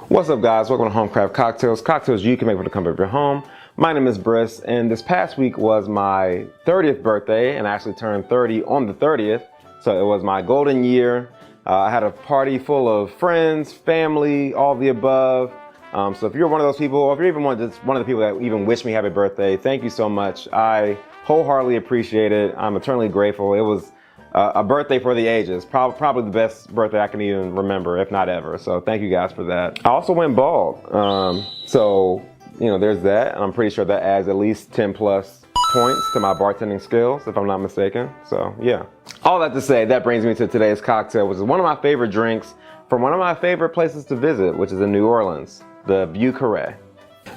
What's up, guys? Welcome to HomeCraft Cocktails. Cocktails you can make for the comfort of your home. My name is Briss, and this past week was my 30th birthday, and I actually turned 30 on the 30th, so it was my golden year. I had a party full of friends, family, all the above. So if you're one of those people, or if you're even one of the people that even wish me happy birthday, thank you so much. I wholeheartedly appreciate it. I'm eternally grateful. It was a birthday for the ages, probably the best birthday I can even remember, if not ever. So thank you guys for that. I also went bald, so you know, there's that, and I'm pretty sure that adds at least 10 plus points to my bartending skills, if I'm not mistaken. So yeah, all that to say, that brings me to today's cocktail, which is one of my favorite drinks from one of my favorite places to visit, which is in New Orleans, the VIEW Cuh-RAY.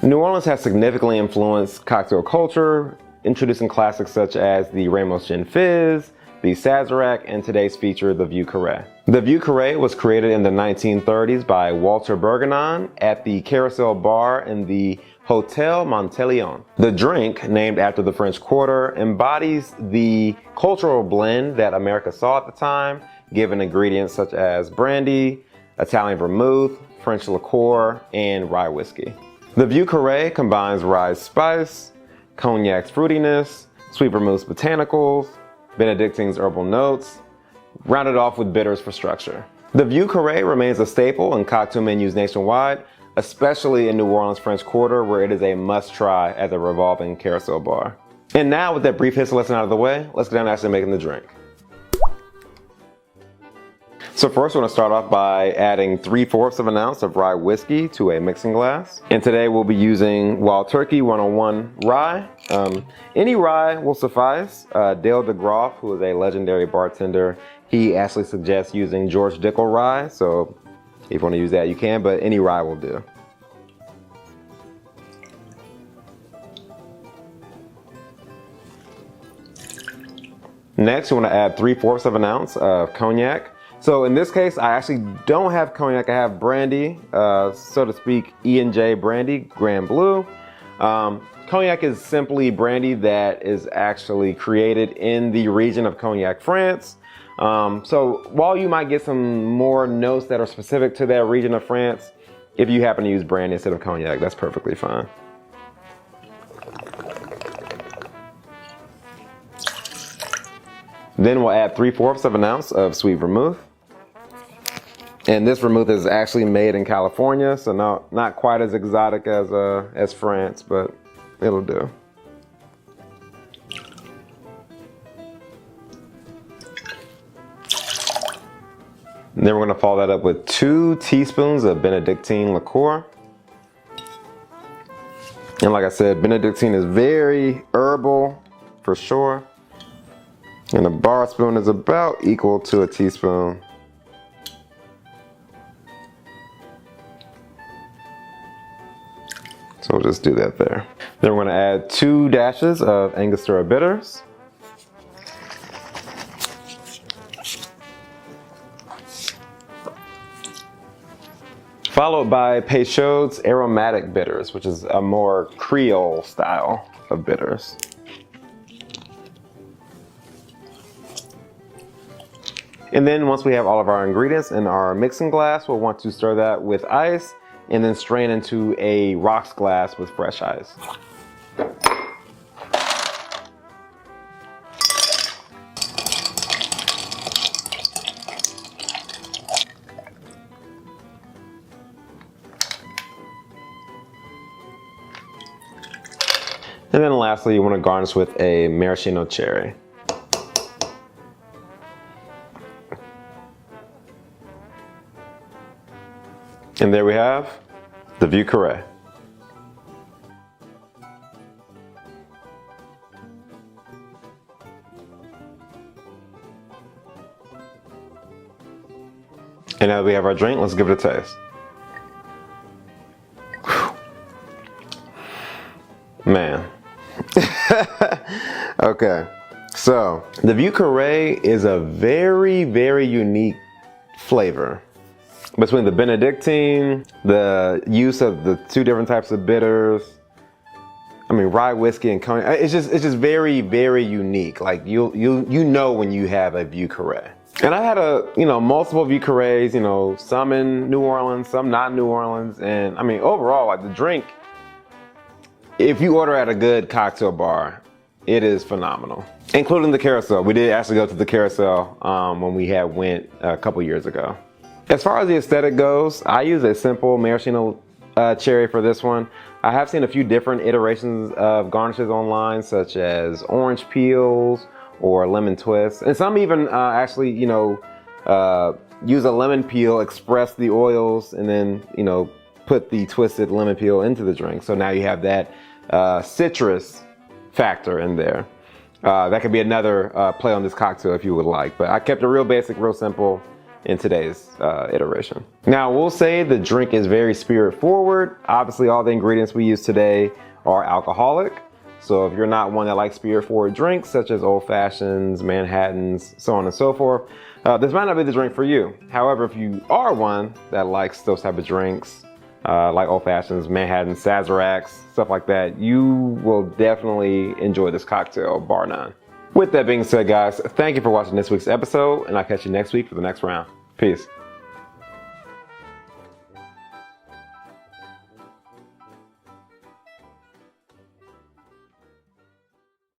New Orleans has significantly influenced cocktail culture, introducing classics such as the Ramos Gin Fizz, the Sazerac, and today's feature, the VIEW Cuh-RAY. The VIEW Cuh-RAY was created in the 1930s by Walter Bergenon at the Carousel Bar in the Hotel Monteleone. The drink, named after the French Quarter, embodies the cultural blend that America saw at the time, given ingredients such as brandy, Italian vermouth, French liqueur, and rye whiskey. The VIEW Cuh-RAY combines rye spice, cognac's fruitiness, sweet vermouth's botanicals, Benedictine's herbal notes, rounded off with bitters for structure. The VIEW Cuh-RAY remains a staple in cocktail menus nationwide, especially in New Orleans French Quarter, where it is a must-try at the revolving carousel bar. And now, with that brief history lesson out of the way, let's get down to actually making the drink. So first, we're going to start off by adding 3/4 of an ounce of rye whiskey to a mixing glass. And today we'll be using Wild Turkey 101 rye. Any rye will suffice. Dale DeGroff, who is a legendary bartender, he actually suggests using George Dickel rye. So if you want to use that, you can, but any rye will do. Next, you want to add 3/4 of an ounce of cognac. So in this case, I actually don't have cognac, I have brandy, so to speak, E&J brandy, Grand Blue. Cognac is simply brandy that is actually created in the region of Cognac, France. So while you might get some more notes that are specific to that region of France, if you happen to use brandy instead of cognac, that's perfectly fine. Then we'll add 3/4 of an ounce of sweet vermouth. And this vermouth is actually made in California, so not quite as exotic as France, but it'll do. And then we're going to follow that up with 2 teaspoons of Benedictine liqueur. And like I said, Benedictine is very herbal for sure. And a bar spoon is about equal to a teaspoon. So we'll just do that there. Then we're going to add 2 dashes of Angostura Bitters. Followed by Peychaud's aromatic bitters, which is a more Creole style of bitters. And then once we have all of our ingredients in our mixing glass, we'll want to stir that with ice and then strain into a rocks glass with fresh ice. And then lastly, you want to garnish with a maraschino cherry. And there we have the VIEW Cuh-RAY. And now that we have our drink, let's give it a taste. Whew. Man. Okay, so the VIEW Cuh-RAY is a very, very unique flavor. Between the Benedictine, the use of the 2 different types of bitters, I mean, rye whiskey and cognac, it's just very, very unique. Like you know when you have a VIEW Cuh-RAY. And I had multiple Vieux Carres, some in New Orleans, some not in New Orleans. And I mean, overall, like the drink, if you order at a good cocktail bar, it is phenomenal. Including the carousel. We did actually go to the carousel when we went a couple years ago. As far as the aesthetic goes, I use a simple maraschino cherry for this one. I have seen a few different iterations of garnishes online, such as orange peels or lemon twists. And some even actually, use a lemon peel, express the oils, and then, put the twisted lemon peel into the drink. So now you have that citrus factor in there. That could be another play on this cocktail if you would like. But I kept it real basic, real simple in today's iteration. Now, we'll say the drink is very spirit forward. Obviously, all the ingredients we use today are alcoholic. So if you're not one that likes spirit forward drinks, such as old fashions, Manhattans, so on and so forth, this might not be the drink for you. However, if you are one that likes those type of drinks, like old fashions, Manhattans, Sazeracs, stuff like that, you will definitely enjoy this cocktail, bar none. With that being said, guys, thank you for watching this week's episode, and I'll catch you next week for the next round. Peace.